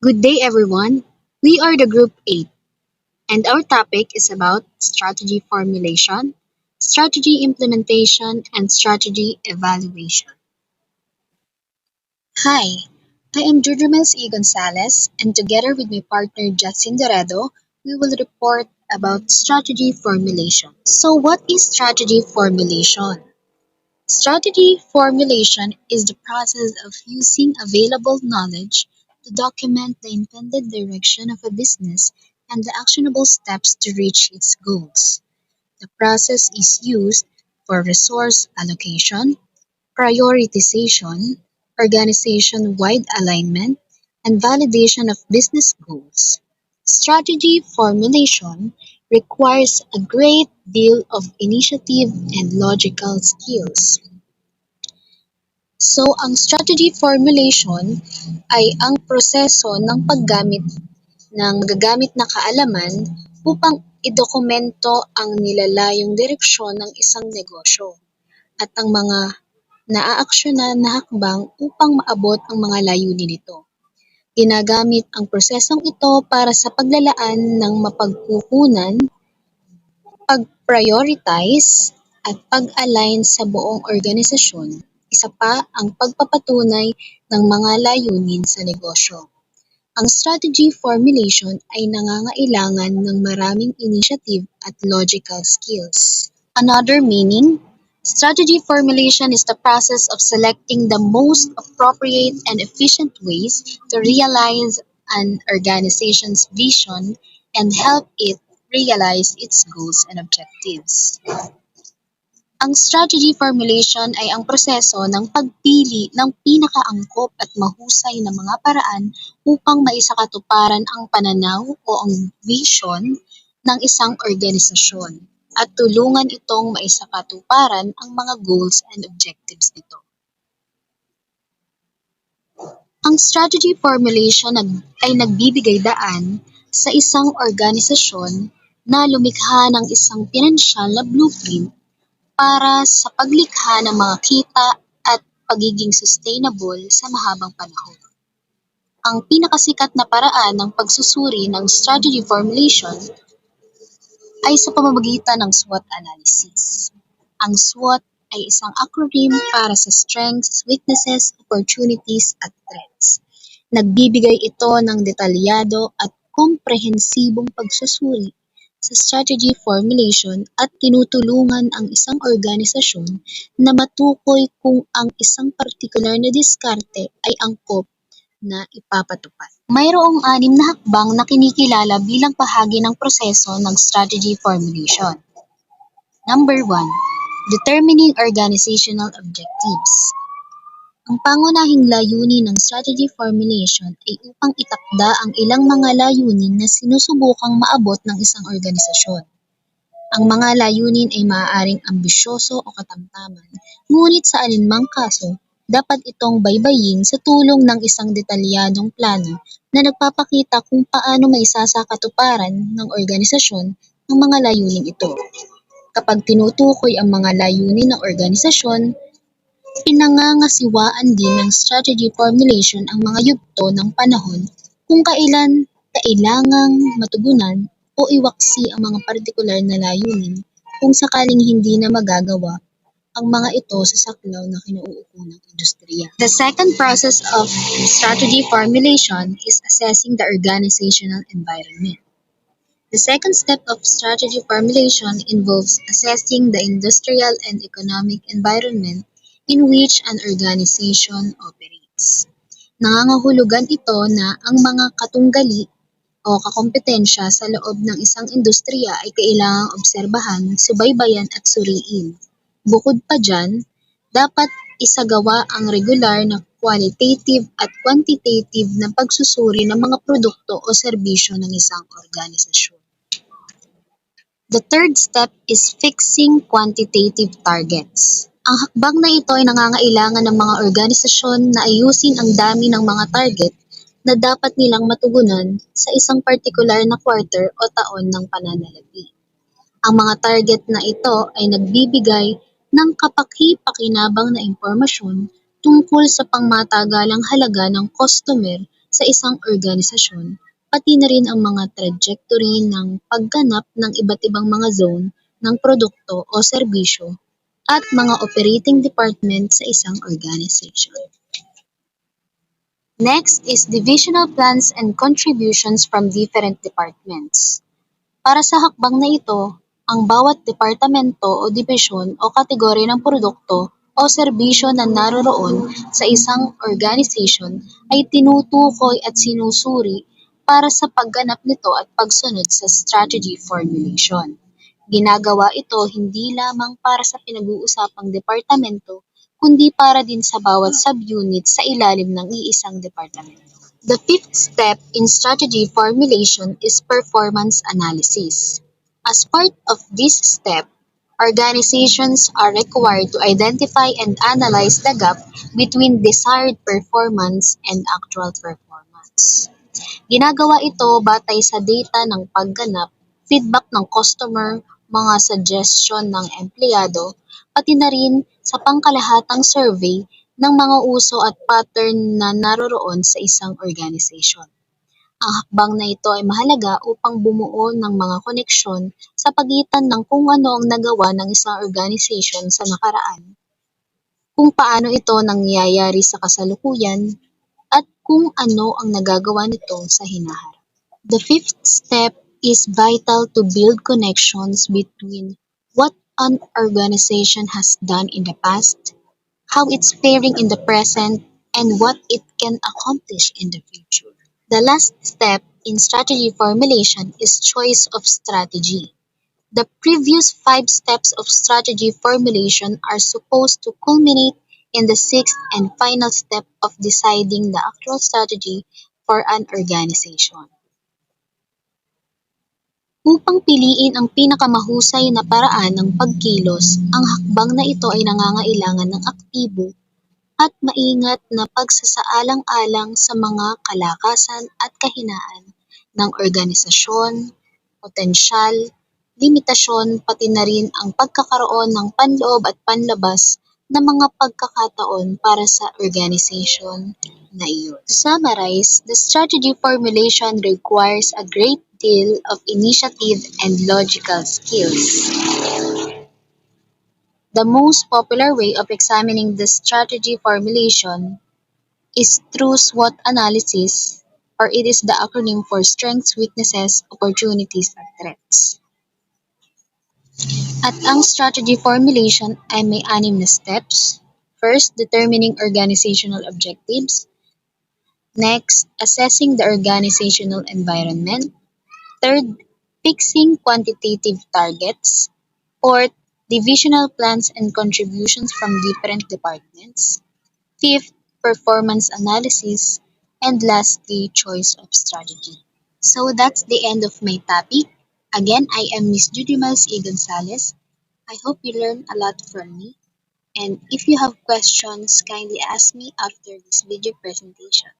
Good day, everyone. We are the Group 8, and our topic is about strategy formulation, strategy implementation, and strategy evaluation. Hi, I am Judrumels E. Gonzalez, and together with my partner Justin Doredo, we will report about strategy formulation. So, what is strategy formulation? Strategy formulation is the process of using available knowledge to document the intended direction of a business and the actionable steps to reach its goals. The process is used for resource allocation, prioritization, organization-wide alignment, and validation of business goals. Strategy formulation requires a great deal of initiative and logical skills. So, ang strategy formulation ay ang proseso ng paggamit ng magagamit na kaalaman upang idokumento ang nilalayong direksyon ng isang negosyo at ang mga naaaksyonan na hakbang upang maabot ang mga layunin nito. Ginagamit ang prosesong ito para sa paglalaan ng mapagkukunan, pag-prioritize, at pag-align sa buong organisasyon. Isa pa ang pagpapatunay ng mga layunin sa negosyo. Ang strategy formulation ay nangangailangan ng maraming initiative at logical skills. Another meaning, strategy formulation is the process of selecting the most appropriate and efficient ways to realize an organization's vision and help it realize its goals and objectives. Ang strategy formulation ay ang proseso ng pagpili ng pinakaangkop at mahusay na mga paraan upang maisakatuparan ang pananaw o ang vision ng isang organisasyon at tulungan itong maisakatuparan ang mga goals and objectives nito. Ang strategy formulation ay nagbibigay daan sa isang organisasyon na lumikha ng isang pinansyal na blueprint para sa paglikha ng mga kita at pagiging sustainable sa mahabang panahon. Ang pinakasikat na paraan ng pagsusuri ng strategy formulation ay sa pamamagitan ng SWOT analysis. Ang SWOT ay isang acronym para sa Strengths, Weaknesses, Opportunities at Threats. Nagbibigay ito ng detalyado at komprehensibong pagsusuri sa strategy formulation at tinutulungan ang isang organisasyon na matukoy kung ang isang partikular na diskarte ay angkop na ipapatupad. Mayroong 6 na hakbang na kinikilala bilang bahagi ng proseso ng strategy formulation. Number 1. Determining organizational objectives. Ang pangunahing layunin ng strategy formulation ay upang itakda ang ilang mga layunin na sinusubukang maabot ng isang organisasyon. Ang mga layunin ay maaaring ambisyoso o katamtaman, ngunit sa alinmang kaso, dapat itong baybayin sa tulong ng isang detalyadong plano na nagpapakita kung paano maisasakatuparan ng organisasyon ang mga layuning ito. Kapag tinutukoy ang mga layunin ng organisasyon, pinangangasiwaan din ng strategy formulation ang mga yugto ng panahon kung kailan kailangang matugunan o iwaksi ang mga partikular na layunin kung sakaling hindi na magagawa ang mga ito sa saklaw na kinauukunang industriya. The second process of strategy formulation is assessing the organizational environment. The second step of strategy formulation involves assessing the industrial and economic environment in which an organization operates. Nangangahulugan ito na ang mga katunggali o kakompetensya sa loob ng isang industriya ay kailangang obserbahan, subaybayan at suriin. Bukod pa dyan, dapat isagawa ang regular na qualitative at quantitative na pagsusuri ng mga produkto o serbisyo ng isang organisasyon. The third step is fixing quantitative targets. Ang hakbang na ito ay nangangailangan ng mga organisasyon na ayusin ang dami ng mga target na dapat nilang matugunan sa isang partikular na quarter o taon ng pananalapi. Ang mga target na ito ay nagbibigay ng kapaki-pakinabang na impormasyon tungkol sa pangmatagalang halaga ng customer sa isang organisasyon, pati na rin ang mga trajectory ng pagganap ng iba't ibang mga zone ng produkto o serbisyo at mga operating department sa isang organization. Next is divisional plans and contributions from different departments. Para sa hakbang na ito, ang bawat departamento o dibisyon o kategorya ng produkto o serbisyo na naroroon sa isang organization ay tinutukoy at sinusuri para sa pagganap nito at pagsunod sa strategy formulation. Ginagawa ito hindi lamang para sa pinag-uusapang departamento, kundi para din sa bawat subunit sa ilalim ng iisang departamento. The fifth step in strategy formulation is performance analysis. As part of this step, organizations are required to identify and analyze the gap between desired performance and actual performance. Ginagawa ito batay sa data ng pagganap, feedback ng customer, mga suggestion ng empleyado, pati na rin sa pangkalahatang survey ng mga uso at pattern na naroroon sa isang organisasyon. Ang hakbang na ito ay mahalaga upang bumuo ng mga koneksyon sa pagitan ng kung ano ang nagawa ng isang organisasyon sa nakaraan, kung paano ito nangyayari sa kasalukuyan, at kung ano ang nagagawa nito sa hinaharap. The fifth step is vital to build connections between what an organization has done in the past, how it's faring in the present, and what it can accomplish in the future. The last step in strategy formulation is choice of strategy. The previous five steps of strategy formulation are supposed to culminate in the sixth and final step of deciding the actual strategy for an organization. Upang piliin ang pinakamahusay na paraan ng pagkilos, ang hakbang na ito ay nangangailangan ng aktibo at maingat na pagsasaalang-alang sa mga kalakasan at kahinaan ng organisasyon, potensyal, limitasyon, pati na rin ang pagkakaroon ng panloob at panlabas na mga pagkakataon para sa organization na iyon. To summarize, the strategy formulation requires a great deal of initiative and logical skills. The most popular way of examining the strategy formulation is through SWOT analysis, or it is the acronym for strengths, weaknesses, opportunities, at threats. At ang strategy formulation ay may anim na steps. First, determining organizational objectives. Next, assessing the organizational environment. Third, fixing quantitative targets. Fourth, divisional plans and contributions from different departments. Fifth, performance analysis. And lastly, choice of strategy. So that's the end of my topic. Again, I am Miss Judy Miles E. Gonzalez. I hope you learned a lot from me. And if you have questions, kindly ask me after this video presentation.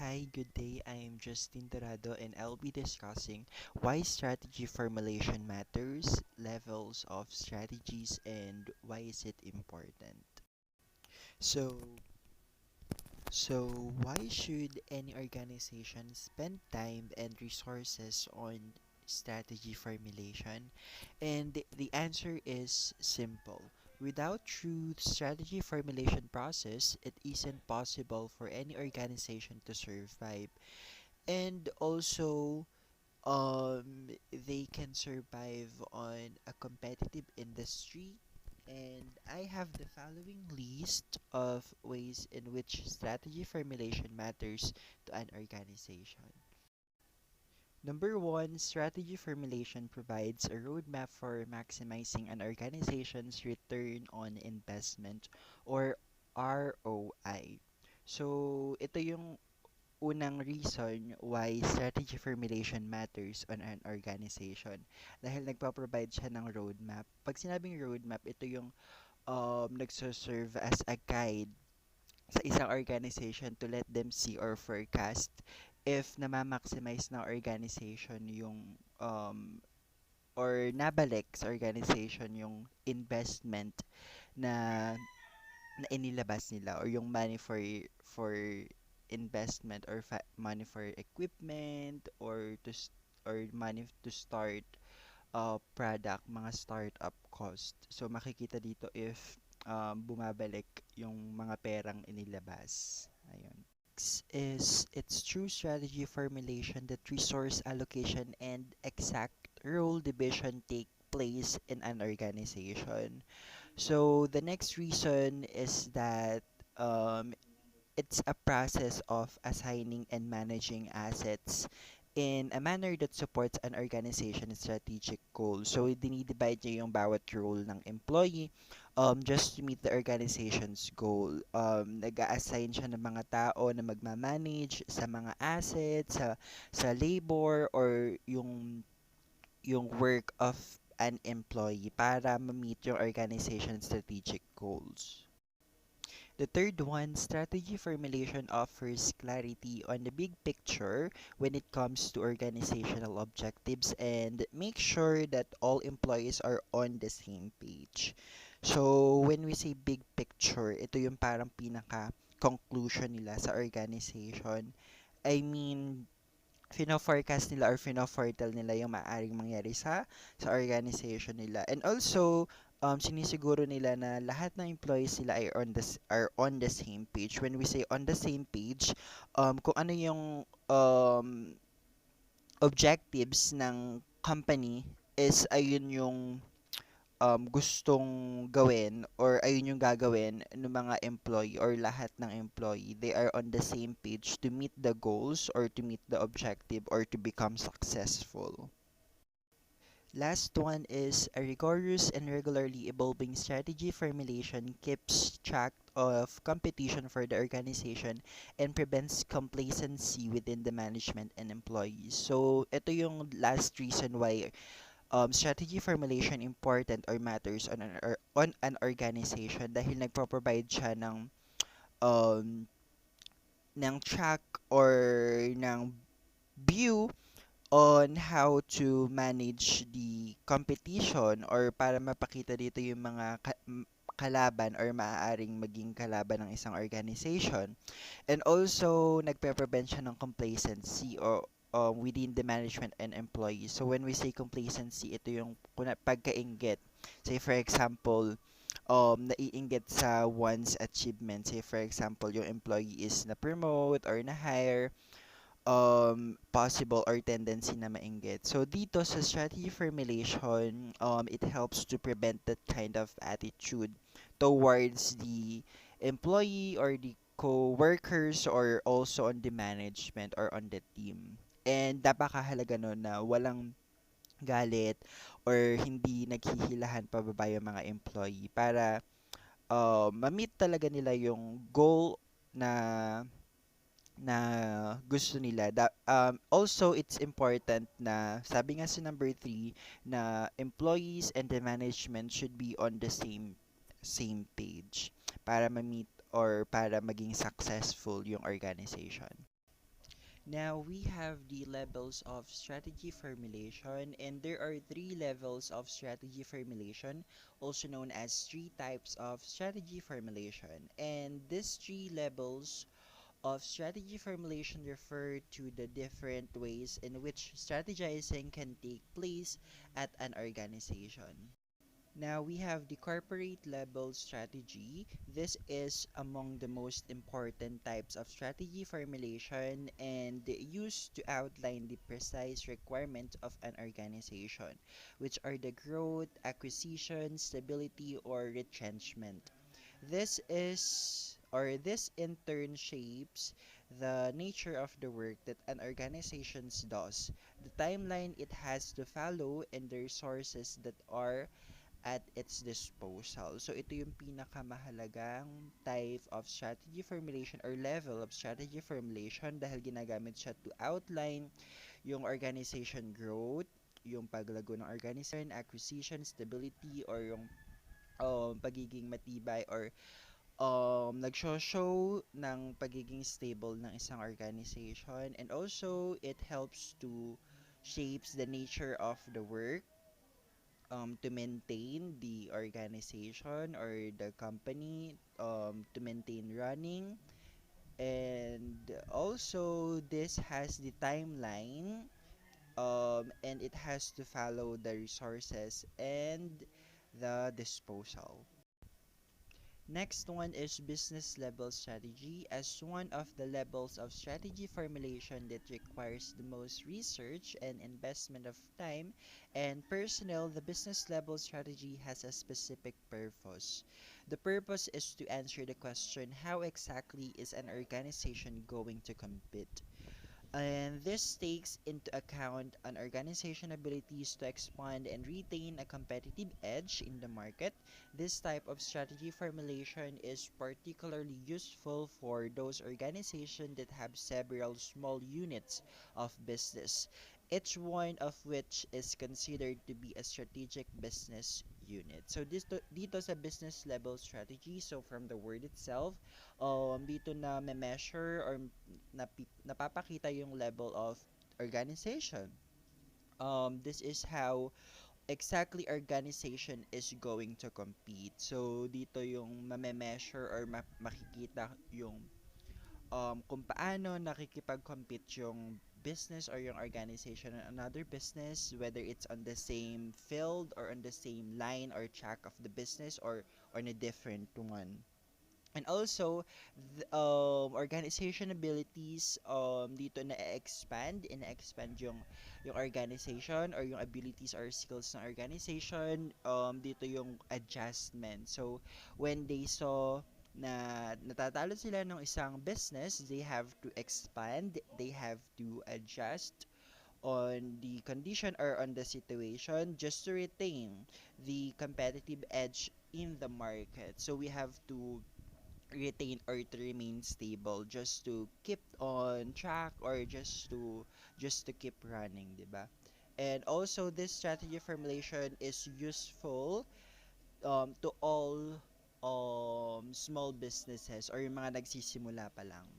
Hi, good day. I'm Justin Dorado and I'll be discussing why strategy formulation matters, levels of strategies, and why is it important. So, why should any organization spend time and resources on strategy formulation? And the answer is simple. Without true strategy formulation process, it isn't possible for any organization to survive. And also, they can survive on a competitive industry. And I have the following list of ways in which strategy formulation matters to an organization. Number one, strategy formulation provides a roadmap for maximizing an organization's return on investment, or ROI. So, ito yung unang reason why strategy formulation matters on an organization. Dahil nagpa-provide siya ng roadmap. Pag sinabing roadmap, ito yung nagsoserve as a guide sa isang organization to let them see or forecast if na-maximize ng organization yung or nabalik sa organization yung investment na na inilabas nila or yung money for investment or money for equipment or or money to start product, mga startup cost. So makikita dito if bumabalik yung mga perang inilabas. Ayun. Next is its true strategy formulation that resource allocation and exact role division take place in an organization. So the next reason is that um, it's a process of assigning and managing assets in a manner that supports an organization's strategic goals. So, dinidivide niya yung bawat role ng employee just to meet the organization's goal. Nag-a-assign siya ng mga tao na magmamanage sa mga assets, sa labor, or yung work of an employee para ma-meet yung organization's strategic goals. The third one, strategy formulation offers clarity on the big picture when it comes to organizational objectives and make sure that all employees are on the same page. So, when we say big picture, ito yung parang pinaka conclusion nila sa organization. I mean, fino-forecast nila or fino-foretell nila yung maaaring mangyari sa organization nila. And also, sinisiguro nila na lahat ng employees nila ay are on the same page. When we say on the same page, kung ano yung objectives ng company is ayun yung gustong gawin or ayun yung gagawin ng mga employee or lahat ng employee. They are on the same page to meet the goals or to meet the objective or to become successful. Last one is a rigorous and regularly evolving strategy formulation keeps track of competition for the organization and prevents complacency within the management and employees. So, ito yung last reason why strategy formulation important or matters on an organization dahil nagpo-provide siya um, ng track or ng view on how to manage the competition or para mapakita dito yung mga kalaban or maaaring maging kalaban ng isang organization. And also, nagpe-prevent siya ng complacency or within the management and employees. So, when we say complacency, ito yung pagkainggit. Say, for example, naiinggit sa one's achievement. Say, for example, yung employee is na-promote or na-hire, possible or tendency na mainggit. So, dito sa strategy formulation, it helps to prevent that kind of attitude towards the employee or the co-workers or also on the management or on the team. And napakahalaga nun na walang galit or hindi naghihilahan pababa yung mga employee para ma-meet talaga nila yung goal na gusto nila. Also, it's important na, sabi nga sa number 3, na employees and the management should be on the same page para ma-meet or para maging successful yung organization. Now, we have the levels of strategy formulation, and there are 3 levels of strategy formulation, also known as 3 types of strategy formulation. And these 3 levels of strategy formulation refer to the different ways in which strategizing can take place at an organization. Now we have the corporate level strategy. This is among the most important types of strategy formulation and used to outline the precise requirements of an organization, which are the growth, acquisition, stability, or retrenchment. This in turn shapes the nature of the work that an organization does, the timeline it has to follow, and the resources that are at its disposal. So ito yung pinakamahalagang type of strategy formulation or level of strategy formulation dahil ginagamit siya to outline yung organization growth, yung paglago ng organization, acquisition, stability, or yung pagiging matibay or nagsho-show ng pagiging stable ng isang organization, and also it helps to shapes the nature of the work to maintain the organization or the company, to maintain running, And also, this has the timeline, and it has to follow the resources and the disposal. Next one is business level strategy. As one of the levels of strategy formulation that requires the most research and investment of time and personnel, the business level strategy has a specific purpose. The purpose is to answer the question, how exactly is an organization going to compete? And this takes into account an organization abilities to expand and retain a competitive edge in the market. This type of strategy formulation is particularly useful for those organizations that have several small units of business, each one of which is considered to be a strategic business unit. So dito sa business level strategy, so from the word itself, dito na measure or napapakita yung level of organization. This is how exactly organization is going to compete. So, dito yung mame-measure or makikita yung kung paano nakikipag-compete yung business or yung organization and another business, whether it's on the same field or on the same line or track of the business or on a different one. And also, organization abilities, dito na-expand yung organization or yung abilities or skills ng organization, dito yung adjustment. So, when they saw na natatalo sila ng isang business, they have to expand, they have to adjust on the condition or on the situation just to retain the competitive edge in the market. So we have to retain or to remain stable just to keep on track or just to keep running, 'di ba? And also this strategy formulation is useful to all small businesses or yung mga nagsisimula pa lang.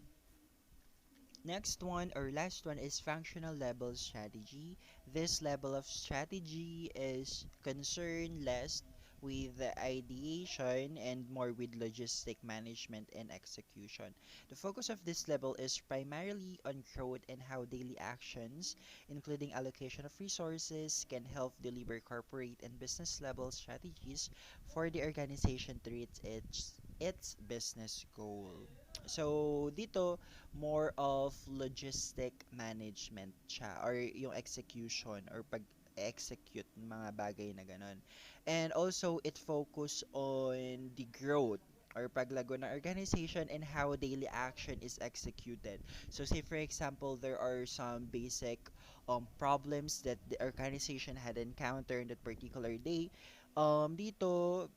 Next one or last one is functional level strategy. This level of strategy is concerned less with the ideation and more with logistic management and execution. The focus of this level is primarily on growth and how daily actions, including allocation of resources, can help deliver corporate and business level strategies for the organization to reach its business goal. So dito more of logistic management siya or yung execution or pag-execute ng mga bagay na ganun. And also, it focus on the growth or paglago ng organization and how daily action is executed. So say for example, there are some basic problems that the organization had encountered in that particular day. Dito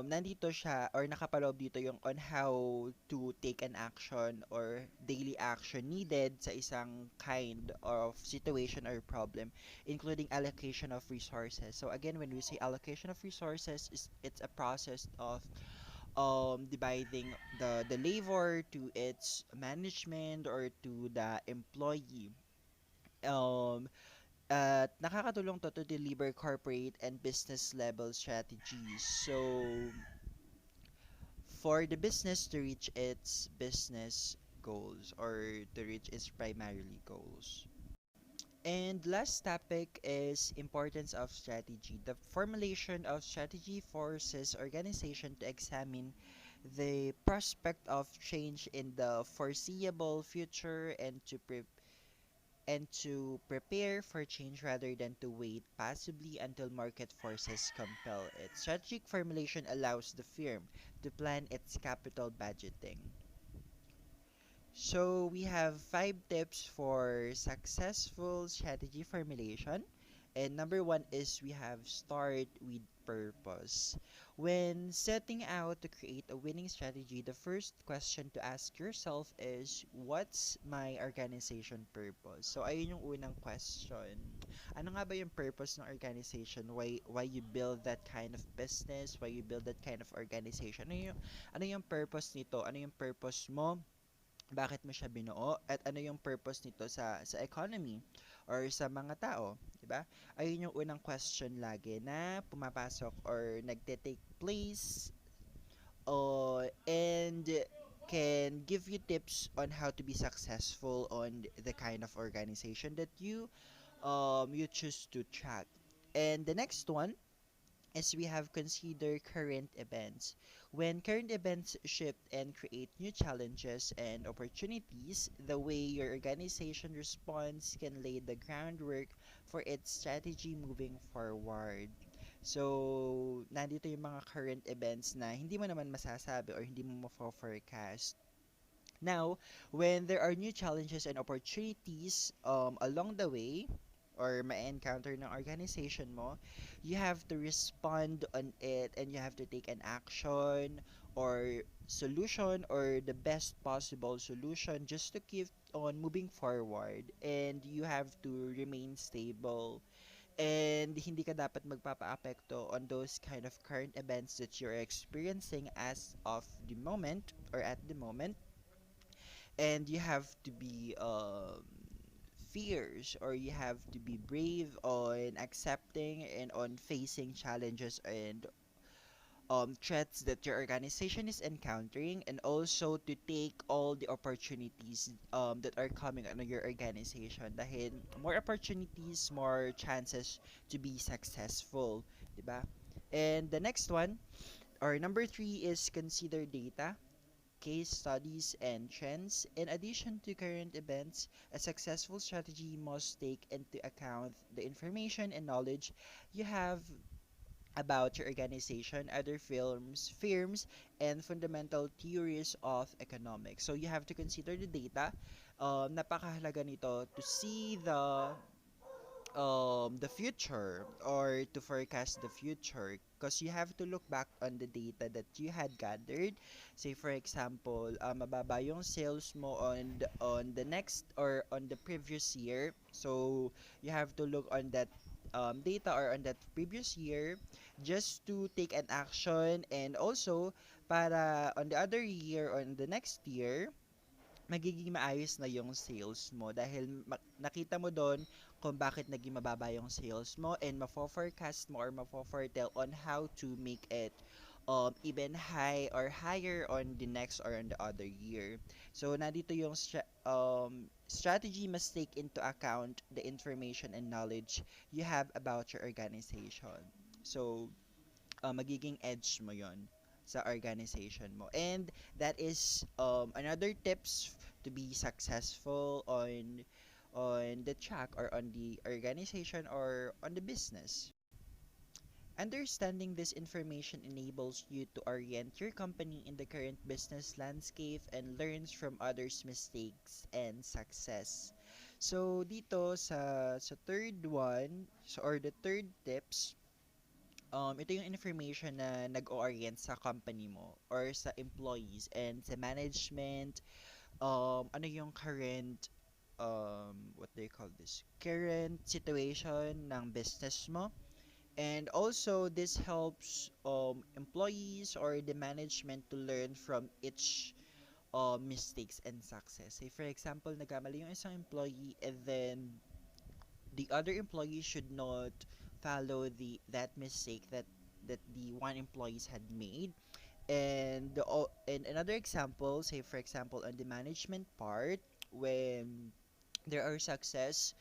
nandito siya or nakapaloob dito yung on how to take an action or daily action needed sa isang kind of situation or problem, including allocation of resources. So again, when we say allocation of resources, it's a process of dividing the labor to its management or to the employee. Um, at nakakatulong to deliver corporate and business level strategies. So, for the business to reach its business goals or to reach its primarily goals. And last topic is importance of strategy. The formulation of strategy forces organization to examine the prospect of change in the foreseeable future and to prepare for change rather than to wait passively until market forces compel it. Strategic formulation allows the firm to plan its capital budgeting. So we have 5 tips for successful strategy formulation. And number one is we have start with purpose. When setting out to create a winning strategy, the first question to ask yourself is, what's my organization purpose? So ayun yung unang question. Ano nga ba yung purpose ng organization? Why you build that kind of business? Why you build that kind of organization? Ano yung purpose nito? Ano yung purpose mo? Bakit mo siya binuo at ano yung purpose nito sa economy or sa mga tao, 'di ba? Ayun yung unang question lagi na pumapasok or nagte-take place and can give you tips on how to be successful on the kind of organization that you choose to track. And the next one is we have consider current events. When current events shift and create new challenges and opportunities, the way your organization responds can lay the groundwork for its strategy moving forward. So, nandito yung mga current events na hindi mo naman masasabi or hindi mo ma-forecast. Now, when there are new challenges and opportunities along the way or ma-encounter ng organization mo, you have to respond on it and you have to take an action or solution or the best possible solution just to keep on moving forward, and you have to remain stable, and hindi ka dapat magpapaapekto on those kind of current events that you're experiencing as of the moment or at the moment, and you have to be fierce, or you have to be brave on accepting and on facing challenges and threats that your organization is encountering, and also to take all the opportunities that are coming on your organization, dahil more opportunities, more chances to be successful, diba? And the next one, or number three, is consider data, case studies, and trends. In addition to current events, a successful strategy must take into account the information and knowledge you have about your organization, other firms, and fundamental theories of economics. So you have to consider the data. Napakahalaga nito to see the future or to forecast the future, because you have to look back on the data that you had gathered. Say for example, mababa yung sales mo on the next or on the previous year, so you have to look on that data or on that previous year just to take an action, and also para on the other year, on the next year, magiging maayos na yung sales mo, dahil nakita mo doon kung bakit naging mababa yung sales mo, and mafo-forecast mo or mafo-foretell on how to make it even high or higher on the next or on the other year. So nandito yung strategy must take into account the information and knowledge you have about your organization. So magiging edge mo yon sa organization mo. And that is another tips to be successful on the track or on the organization or on the business. Understanding this information enables you to orient your company in the current business landscape and learns from others' mistakes and success. So dito sa third one, or the third tips, ito yung information na nag-orient sa company mo or sa employees and sa management, ano yung current, what do you call this? Current situation ng business mo. And also, this helps employees or the management to learn from each mistakes and success. Say, for example, nagkamali yung isang employee, and then the other employees should not follow that mistake that the one employees had made. And another example, say for example on the management part, when there are success,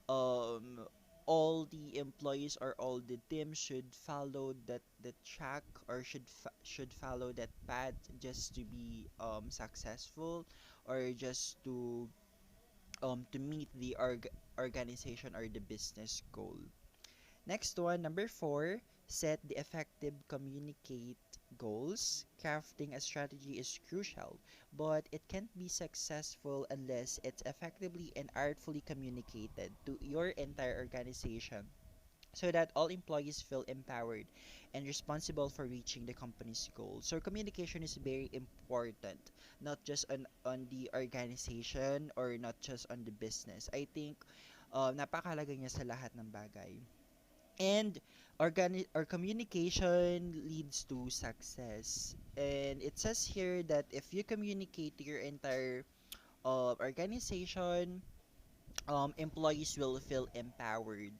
um all the employees or all the team should follow that the track, or should follow that path just to be successful, or just to meet the organization or the business goal. Next one, number four, set the effective communicate goals. Crafting a strategy is crucial, but it can't be successful unless it's effectively and artfully communicated to your entire organization, so that all employees feel empowered and responsible for reaching the company's goals. So communication is very important, not just on the organization or not just on the business. I think napakahalaga niya sa lahat ng bagay. And or communication leads to success. And it says here that if you communicate to your entire organization, employees will feel empowered,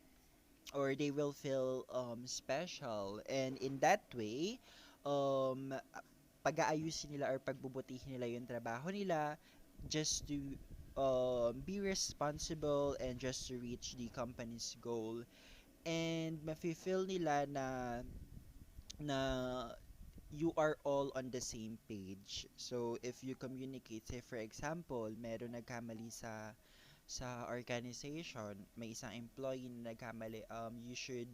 or they will feel special, and in that way, um pag-aayusin nila or pagbubutihin nila yung trabaho nila just to be responsible and just to reach the company's goal, and mafe-feel nila na you are all on the same page. So if you communicate, say for example, meron nagkamali sa organization, may isang employee na nagkamali, you should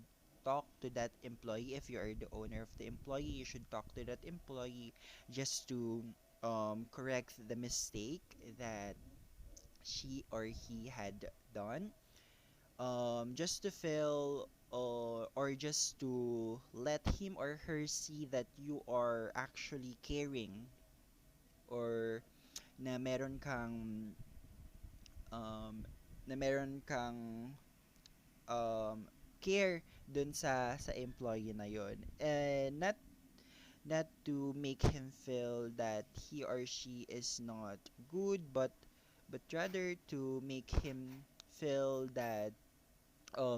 talk to that employee. If you are the owner of the employee, you should talk to that employee just to correct the mistake that she or he had done, just to feel or just to let him or her see that you are actually caring, or na meron kang um, na meron kang care dun sa employee na yon, and not to make him feel that he or she is not good, but rather to make him feel that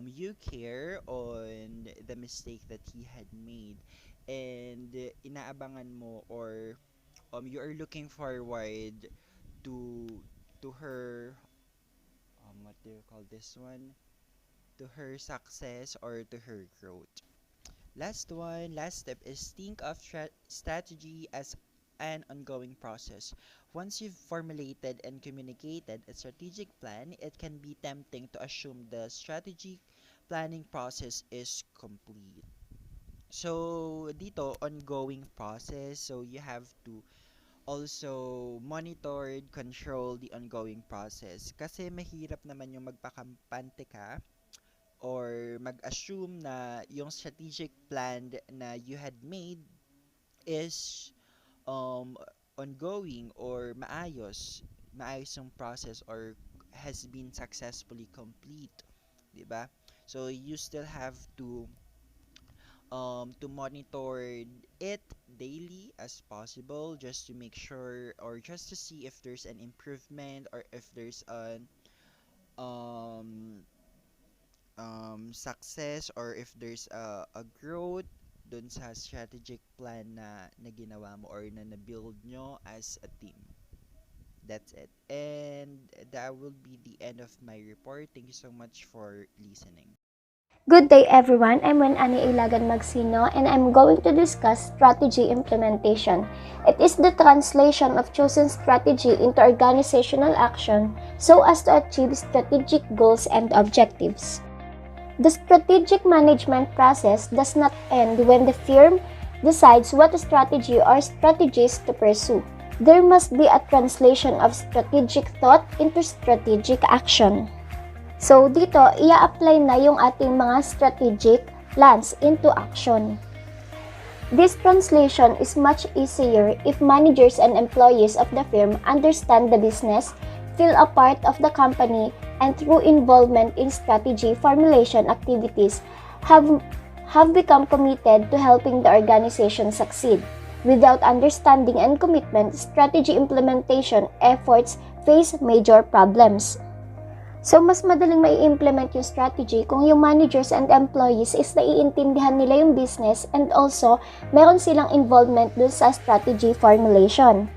you care on the mistake that he had made, and inaabangan mo, or you are looking forward to her, what do you call this one, to her success or to her growth. Last step is think of strategy as an ongoing process. Once you've formulated and communicated a strategic plan, it can be tempting to assume the strategic planning process is complete. So, dito, ongoing process. So, you have to also monitor, control the ongoing process. Kasi mahirap naman yung magpakampante ka or mag-assume na yung strategic plan na you had made is um ongoing or maayos yung process or has been successfully complete, 'di ba? So you still have to monitor it daily as possible, just to make sure or just to see if there's an improvement or if there's an um success, or if there's a growth dun sa strategic plan na ginawa mo or na na-build nyo as a team. That's it. And that will be the end of my report. Thank you so much for listening. Good day everyone, I'm Ani Ilagan Magsino and I'm going to discuss strategy implementation. It is the translation of chosen strategy into organizational action so as to achieve strategic goals and objectives. The strategic management process does not end when the firm decides what strategy or strategies to pursue. There must be a translation of strategic thought into strategic action. So, dito, ia-apply na yung ating mga strategic plans into action. This translation is much easier if managers and employees of the firm understand the business, feel a part of the company, and through involvement in strategy formulation activities have become committed to helping the organization succeed. Without understanding and commitment, strategy implementation efforts face major problems. So, mas madaling mai-implement yung strategy kung yung managers and employees is naiintindihan nila yung business and also meron silang involvement dun sa strategy formulation.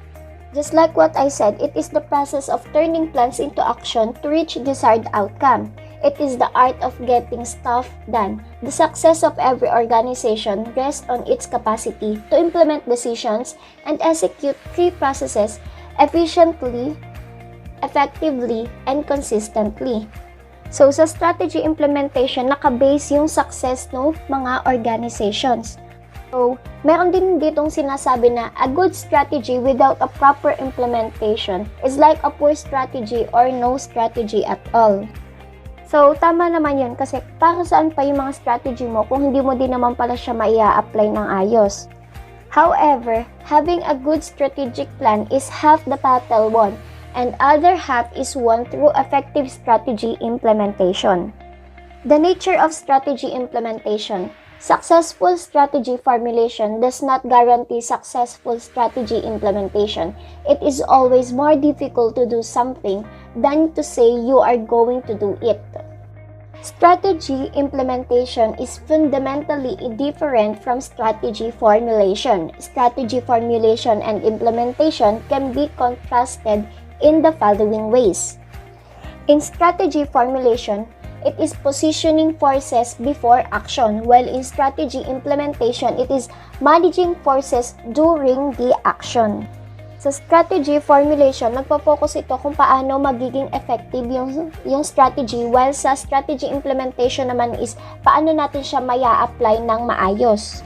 Just like what I said, it is the process of turning plans into action to reach desired outcome. It is the art of getting stuff done. The success of every organization rests on its capacity to implement decisions and execute key processes efficiently, effectively, and consistently. So, sa strategy implementation, nakabase yung success ng mga organizations. So, meron din ditong sinasabi na a good strategy without a proper implementation is like a poor strategy or no strategy at all. So, tama naman yun kasi para saan pa yung mga strategy mo kung hindi mo din naman pala siya maia-apply ng ayos. However, having a good strategic plan is half the battle won, and other half is won through effective strategy implementation. The nature of strategy implementation. Successful strategy formulation does not guarantee successful strategy implementation. It is always more difficult to do something than to say you are going to do it. Strategy implementation is fundamentally different from strategy formulation. Strategy formulation and implementation can be contrasted in the following ways. In strategy formulation, it is positioning forces before action, while in strategy implementation, it is managing forces during the action. Sa strategy formulation, nagpo-focus ito kung paano magiging effective yung strategy, while sa strategy implementation naman is paano natin siya maya-apply ng maayos.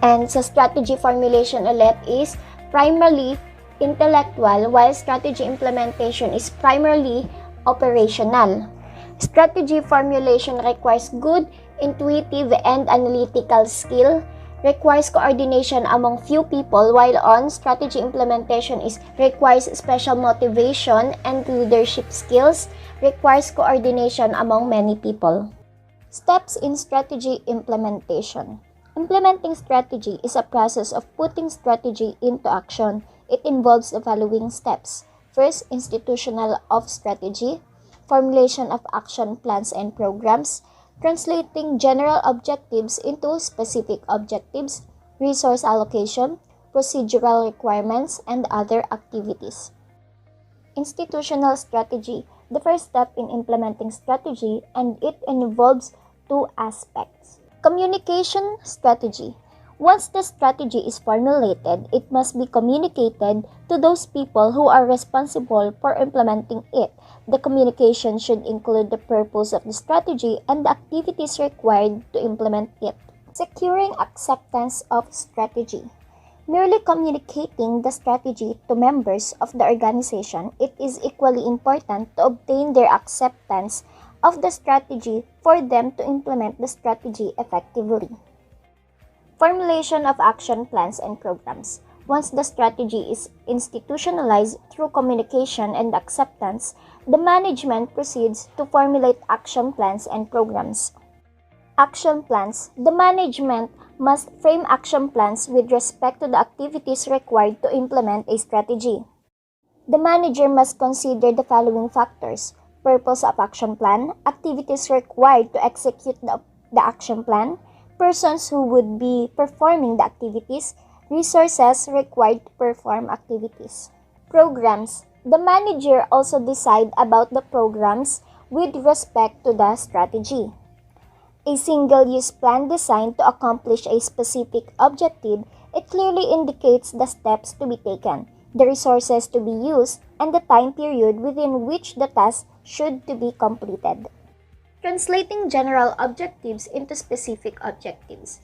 And sa strategy formulation ulit is primarily intellectual, while strategy implementation is primarily operational. Strategy formulation requires good intuitive and analytical skill, requires coordination among few people, while on strategy implementation is requires special motivation and leadership skills, requires coordination among many people. Steps in strategy implementation. Implementing strategy is a process of putting strategy into action. It involves the following steps. First, institutional of strategy, formulation of action plans and programs, translating general objectives into specific objectives, resource allocation, procedural requirements, and other activities. Institutional strategy, the first step in implementing strategy, and it involves two aspects. Communication strategy. Once the strategy is formulated, it must be communicated to those people who are responsible for implementing it. The communication should include the purpose of the strategy and the activities required to implement it. Securing acceptance of strategy. Merely communicating the strategy to members of the organization, it is equally important to obtain their acceptance of the strategy for them to implement the strategy effectively. Formulation of action plans and programs. Once the strategy is institutionalized through communication and acceptance, the management proceeds to formulate action plans and programs. Action plans. The management must frame action plans with respect to the activities required to implement a strategy. The manager must consider the following factors: purpose of action plan, activities required to execute the action plan, persons who would be performing the activities, resources required to perform activities. Programs. The manager also decide about the programs with respect to the strategy. A single-use plan designed to accomplish a specific objective, it clearly indicates the steps to be taken, the resources to be used, and the time period within which the task should to be completed. Translating general objectives into specific objectives.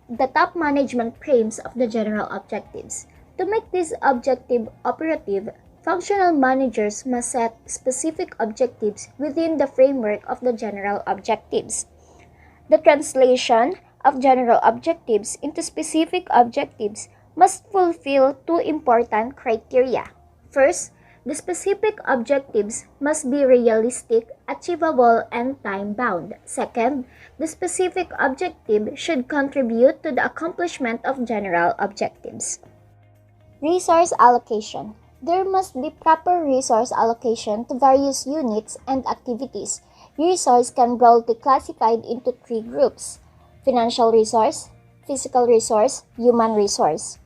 The top management frames of the general objectives. To make this objective operative, functional managers must set specific objectives within the framework of the general objectives. The translation of general objectives into specific objectives must fulfill two important criteria. First, the specific objectives must be realistic, achievable, and time-bound. Second, the specific objective should contribute to the accomplishment of general objectives. Resource allocation. There must be proper resource allocation to various units and activities. Resource can broadly be classified into three groups: financial resource, physical resource, human resource.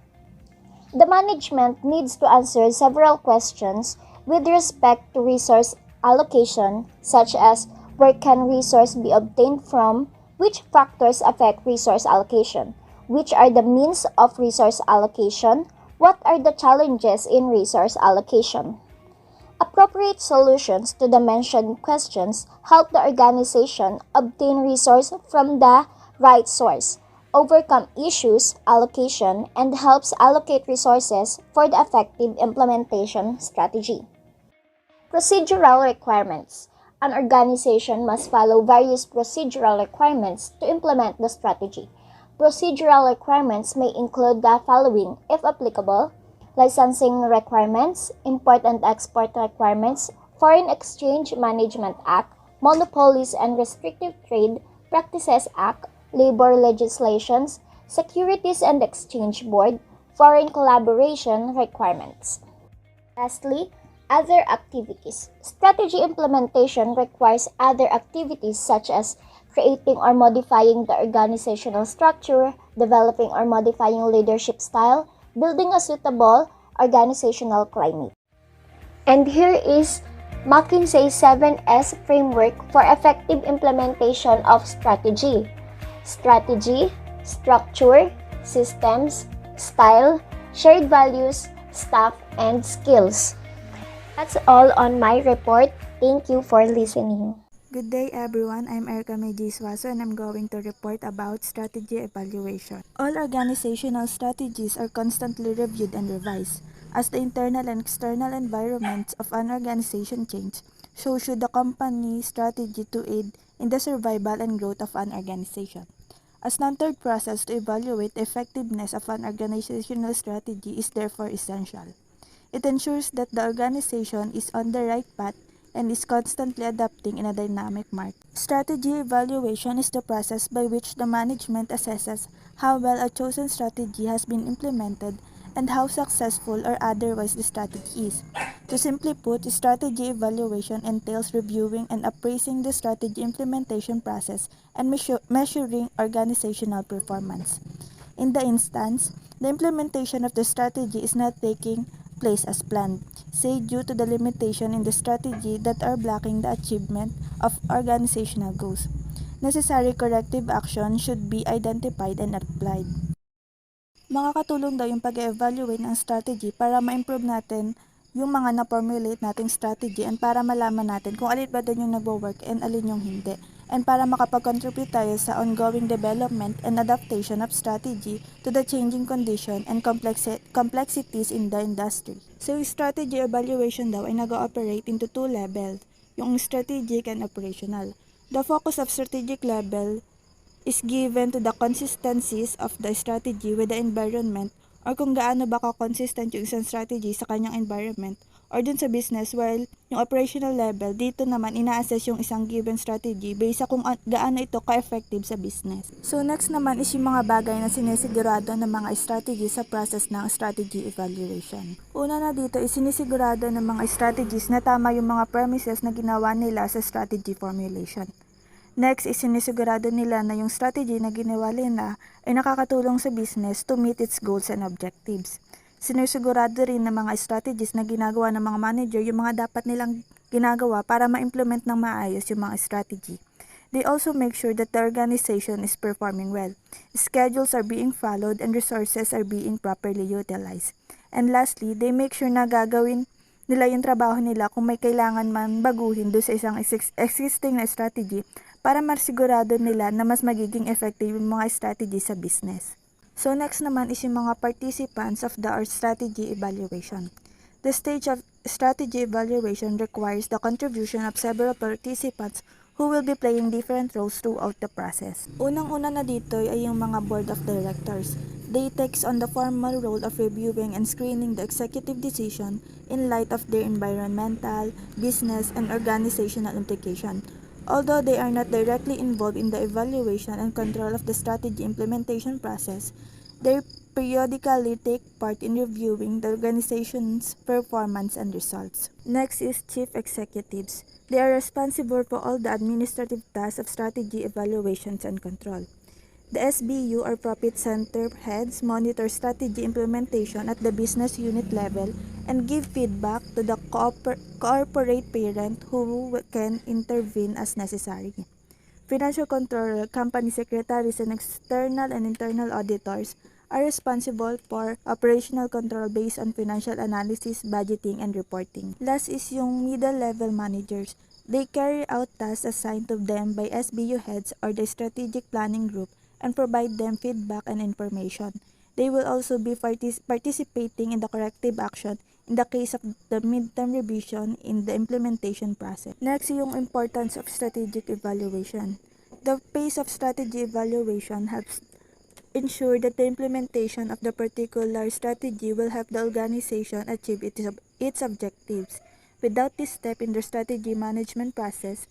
The management needs to answer several questions with respect to resource allocation, such as where can resource be obtained from, which factors affect resource allocation, which are the means of resource allocation, what are the challenges in resource allocation. Appropriate solutions to the mentioned questions help the organization obtain resource from the right source, overcome issues allocation, and helps allocate resources for the effective implementation strategy. Procedural requirements. An organization must follow various procedural requirements to implement the strategy. Procedural requirements may include the following, if applicable: licensing requirements, import and export requirements, Foreign Exchange Management Act, Monopolies and Restrictive Trade Practices Act, labor legislations, Securities and Exchange Board, foreign collaboration requirements. Lastly, Other activities. Strategy implementation requires other activities such as creating or modifying the organizational structure, developing or modifying leadership style, building a suitable organizational climate. And here is McKinsey's 7S framework for effective implementation of strategy. Strategy, structure, systems, style, shared values, staff, and skills. That's all on my report. Thank you for listening. Good day everyone, I'm Erica Mediswaso and I'm going to report about strategy evaluation. All organizational strategies are constantly reviewed and revised. As the internal and external environments of an organization change, so should the company strategy to aid in the survival and growth of an organization. A standard process to evaluate the effectiveness of an organizational strategy is therefore essential. It ensures that the organization is on the right path and is constantly adapting in a dynamic market. Strategy evaluation is the process by which the management assesses how well a chosen strategy has been implemented and how successful or otherwise the strategy is. To simply put, strategy evaluation entails reviewing and appraising the strategy implementation process and measuring organizational performance. In the instance, the implementation of the strategy is not taking place as planned, say due to the limitation in the strategy that are blocking the achievement of organizational goals. Necessary corrective action should be identified and applied. Makakatulong daw yung pag-evaluate ng strategy para ma-improve natin yung mga na-formulate nating strategy and para malaman natin kung alin ba doon yung nagwo-work and alin yung hindi. And para makapag-contribute tayo sa ongoing development and adaptation of strategy to the changing condition and complexities in the industry. So, yung strategy evaluation daw ay nag-ooperate into two levels, yung strategic and operational. The focus of strategic level is given to the consistencies of the strategy with the environment or kung gaano ba ka-consistent yung isang strategy sa kanyang environment or dun sa business, while yung operational level, dito naman ina-assess yung isang given strategy based sa kung gaano ito ka-effective sa business. So next naman is yung mga bagay na sinisigurado ng mga strategy sa process ng strategy evaluation. Una na dito is sinisigurado ng mga strategies na tama yung mga premises na ginawa nila sa strategy formulation. Next is sinisigurado nila na yung strategy na ginawa nila ay nakakatulong sa business to meet its goals and objectives. Sinisigurado rin ng mga strategies na ginagawa ng mga manager yung mga dapat nilang ginagawa para ma-implement ng maayos yung mga strategy. They also make sure that the organization is performing well. Schedules are being followed and resources are being properly utilized. And lastly, they make sure na gagawin nila yung trabaho nila kung may kailangan man baguhin do sa isang existing na strategy para masigurado nila na mas magiging effective yung mga strategy sa business. So next naman is yung mga participants of the strategy evaluation. The stage of strategy evaluation requires the contribution of several participants who will be playing different roles throughout the process. Unang-una na dito ay yung mga board of directors. They takes on the formal role of reviewing and screening the executive decision in light of their environmental, business, and organizational implication. Although they are not directly involved in the evaluation and control of the strategy implementation process, they periodically take part in reviewing the organization's performance and results. Next is chief executives. They are responsible for all the administrative tasks of strategy evaluations and control. The SBU or profit center heads monitor strategy implementation at the business unit level and give feedback to the corporate parent who can intervene as necessary. Financial controller, company secretaries, and external and internal auditors are responsible for operational control based on financial analysis, budgeting, and reporting. Last is yung middle-level managers. They carry out tasks assigned to them by SBU heads or the strategic planning group and provide them feedback and information. They will also be participating in the corrective action in the case of the midterm revision in the implementation process. Next, yung importance of strategic evaluation. The pace of strategy evaluation helps ensure that the implementation of the particular strategy will help the organization achieve its objectives. Without this step in the strategy management process,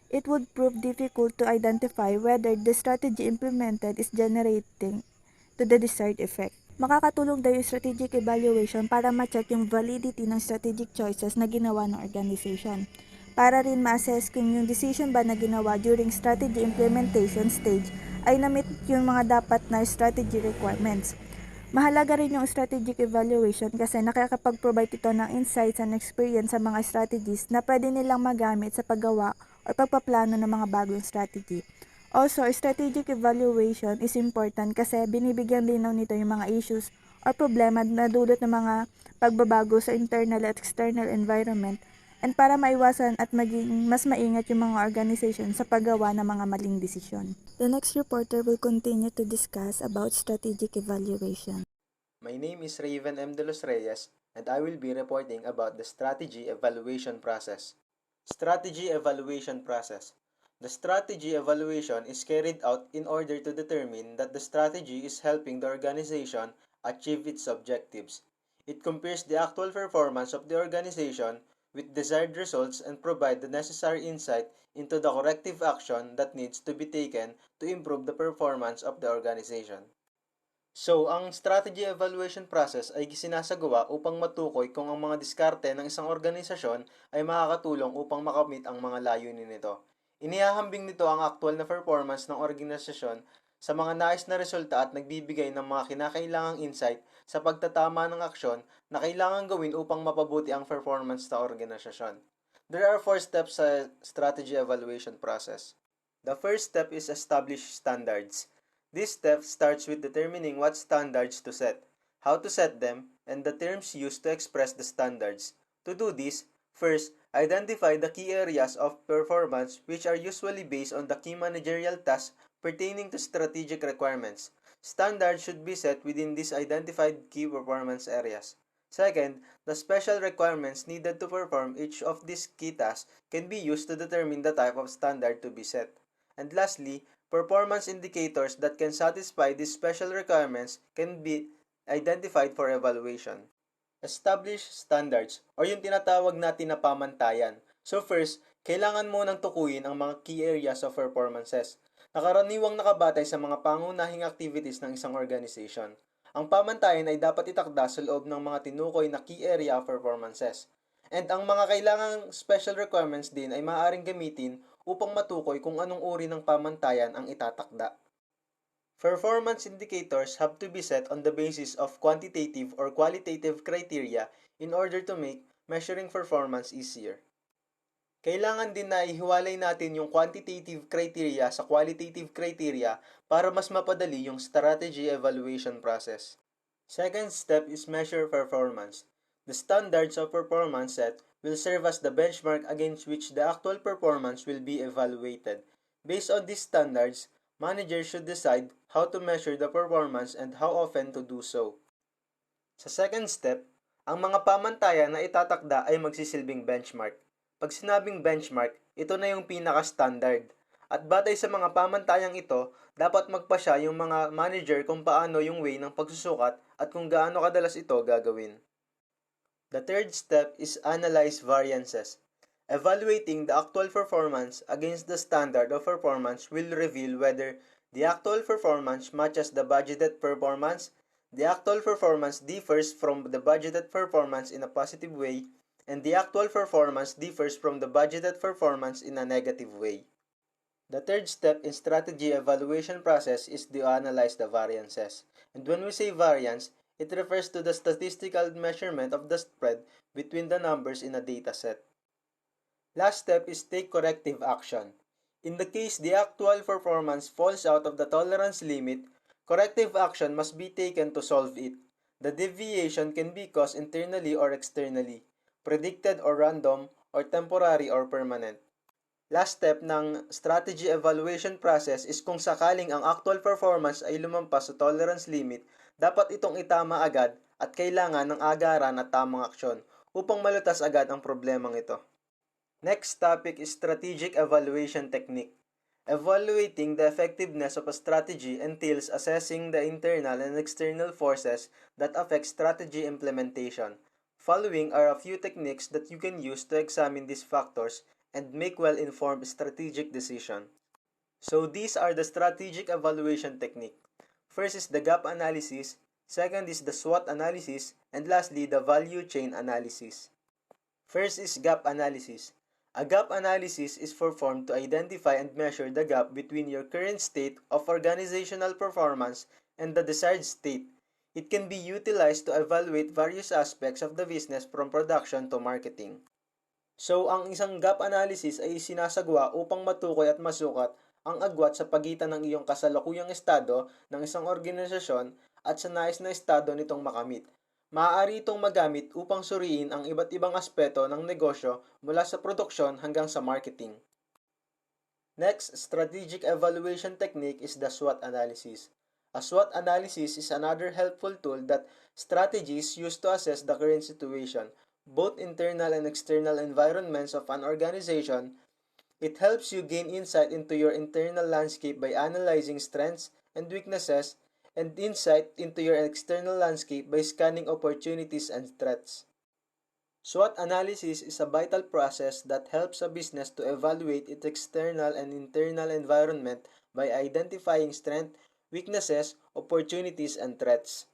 it would prove difficult to identify whether the strategy implemented is generating to the desired effect. Makakatulong daw yung strategic evaluation para ma-check yung validity ng strategic choices na ginawa ng organization. Para rin ma-assess kung yung decision ba na ginawa during strategy implementation stage ay na-meet yung mga dapat na strategy requirements. Mahalaga rin yung strategic evaluation kasi nakakapag-provide ito ng insights and experience sa mga strategies na pwede nilang magamit sa paggawa o pagpaplano ng mga bagong strategy. Also, strategic evaluation is important kasi binibigyan linaw nito yung mga issues or problema na dulot ng mga pagbabago sa internal at external environment and para maiwasan at maging mas maingat yung mga organization sa paggawa ng mga maling desisyon. The next reporter will continue to discuss about strategic evaluation. My name is Raven M. De Los Reyes, and I will be reporting about the strategy evaluation process. Strategy evaluation process. The strategy evaluation is carried out in order to determine that the strategy is helping the organization achieve its objectives. It compares the actual performance of the organization with desired results and provide the necessary insight into the corrective action that needs to be taken to improve the performance of the organization. So, ang strategy evaluation process ay sinasagawa upang matukoy kung ang mga diskarte ng isang organisasyon ay makakatulong upang makamit ang mga layunin nito. Inihahambing nito ang aktual na performance ng organisasyon sa mga nais na resulta at nagbibigay ng mga kinakailangang insight sa pagtatama ng aksyon na kailangan gawin upang mapabuti ang performance ng organisasyon. There are 4 steps sa strategy evaluation process. The first step is establish standards. This step starts with determining what standards to set, how to set them, and the terms used to express the standards. To do this, first, identify the key areas of performance which are usually based on the key managerial tasks pertaining to strategic requirements. Standards should be set within these identified key performance areas. Second, the special requirements needed to perform each of these key tasks can be used to determine the type of standard to be set. And lastly, performance indicators that can satisfy these special requirements can be identified for evaluation. Establish standards or yung tinatawag natin na pamantayan. So first, kailangan mo nang tukuyin ang mga key areas of performances na karaniwang nakabatay sa mga pangunahing activities ng isang organization. Ang pamantayan ay dapat itakda sa loob ng mga tinukoy na key area of performances. And ang mga kailangang special requirements din ay maaaring gamitin upang matukoy kung anong uri ng pamantayan ang itatakda. Performance indicators have to be set on the basis of quantitative or qualitative criteria in order to make measuring performance easier. Kailangan din na ihiwalay natin yung quantitative criteria sa qualitative criteria para mas mapadali yung strategy evaluation process. Second step is measure performance. The standards of performance set will serve as the benchmark against which the actual performance will be evaluated. Based on these standards, managers should decide how to measure the performance and how often to do so. Sa second step, ang mga pamantayan na itatakda ay magsisilbing benchmark. Pag sinabing benchmark, ito na yung pinaka-standard. At batay sa mga pamantayang ito, dapat magpasya yung mga manager kung paano yung way ng pagsusukat at kung gaano kadalas ito gagawin. The third step is analyze variances. Evaluating the actual performance against the standard of performance will reveal whether the actual performance matches the budgeted performance, the actual performance differs from the budgeted performance in a positive way, and the actual performance differs from the budgeted performance in a negative way. The third step in strategy evaluation process is to analyze the variances. And when we say variance, it refers to the statistical measurement of the spread between the numbers in a data set. Last step is take corrective action. In the case the actual performance falls out of the tolerance limit, corrective action must be taken to solve it. The deviation can be caused internally or externally, predicted or random, or temporary or permanent. Last step ng strategy evaluation process is kung sakaling ang actual performance ay lumampas sa tolerance limit, dapat itong itama agad at kailangan ng agaran at tamang aksyon upang malutas agad ang problemang ito. Next topic is strategic evaluation technique. Evaluating the effectiveness of a strategy entails assessing the internal and external forces that affect strategy implementation. Following are a few techniques that you can use to examine these factors and make well-informed strategic decisions. So these are the strategic evaluation technique. First is the gap analysis, Second is the SWOT analysis, and lastly, the value chain analysis. First is gap analysis. A gap analysis is performed to identify and measure the gap between your current state of organizational performance and the desired state. It can be utilized to evaluate various aspects of the business from production to marketing. So, ang isang gap analysis ay sinasagawa upang matukoy at masukat ang agwat sa pagitan ng iyong kasalukuyang estado ng isang organisasyon at sa nais na estado nitong makamit. Maaari itong magamit upang suriin ang iba't ibang aspeto ng negosyo mula sa produksyon hanggang sa marketing. Next, strategic evaluation technique is the SWOT analysis. A SWOT analysis is another helpful tool that strategists use to assess the current situation, both internal and external environments of an organization. It helps you gain insight into your internal landscape by analyzing strengths and weaknesses, and insight into your external landscape by scanning opportunities and threats. SWOT analysis is a vital process that helps a business to evaluate its external and internal environment by identifying strengths, weaknesses, opportunities, and threats.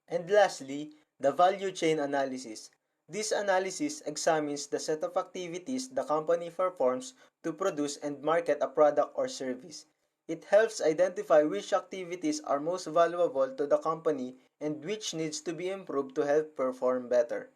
And lastly, the value chain analysis. This analysis examines the set of activities the company performs to produce and market a product or service. It helps identify which activities are most valuable to the company and which needs to be improved to help perform better.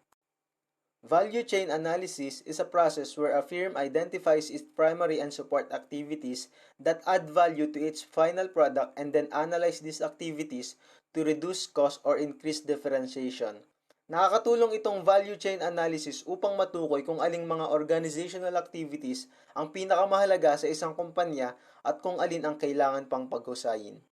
Value chain analysis is a process where a firm identifies its primary and support activities that add value to its final product and then analyze these activities to reduce cost or increase differentiation. Nakakatulong itong value chain analysis upang matukoy kung aling mga organizational activities ang pinakamahalaga sa isang kumpanya at kung alin ang kailangan pang paghusayin.